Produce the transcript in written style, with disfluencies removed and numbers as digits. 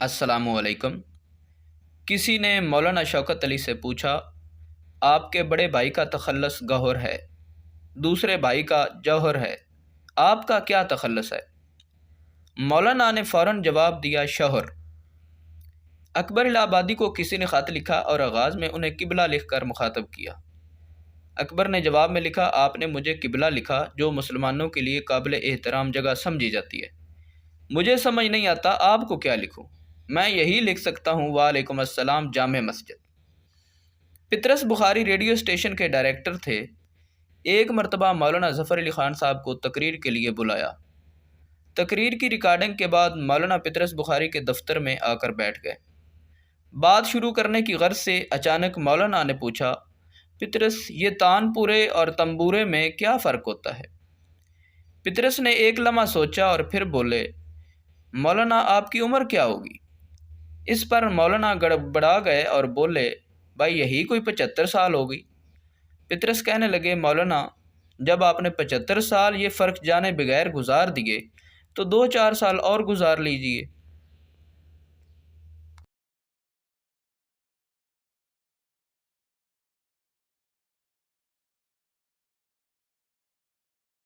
السلام علیکم۔ کسی نے مولانا شوکت علی سے پوچھا، آپ کے بڑے بھائی کا تخلص گوہر ہے، دوسرے بھائی کا جوہر ہے، آپ کا کیا تخلص ہے؟ مولانا نے فوراً جواب دیا، شوہر۔ اکبر الہ آبادی کو کسی نے خط لکھا اور آغاز میں انہیں قبلہ لکھ کر مخاطب کیا۔ اکبر نے جواب میں لکھا، آپ نے مجھے قبلہ لکھا جو مسلمانوں کے لیے قابل احترام جگہ سمجھی جاتی ہے، مجھے سمجھ نہیں آتا آپ کو کیا لکھوں، میں یہی لکھ سکتا ہوں، وعلیکم السلام جامع مسجد۔ پطرس بخاری ریڈیو اسٹیشن کے ڈائریکٹر تھے۔ ایک مرتبہ مولانا ظفر علی خان صاحب کو تقریر کے لیے بلایا۔ تقریر کی ریکارڈنگ کے بعد مولانا پطرس بخاری کے دفتر میں آ کر بیٹھ گئے۔ بات شروع کرنے کی غرض سے اچانک مولانا نے پوچھا، پطرس، یہ تان پورے اور تنبورے میں کیا فرق ہوتا ہے؟ پطرس نے ایک لمحہ سوچا اور پھر بولے، مولانا آپ کی عمر کیا ہوگی؟ اس پر مولانا گڑبڑا گئے اور بولے، بھائی یہی کوئی 75 سال ہوگی۔ پطرس کہنے لگے، مولانا جب آپ نے 75 سال یہ فرق جانے بغیر گزار دیے تو 2-4 سال اور گزار لیجئے۔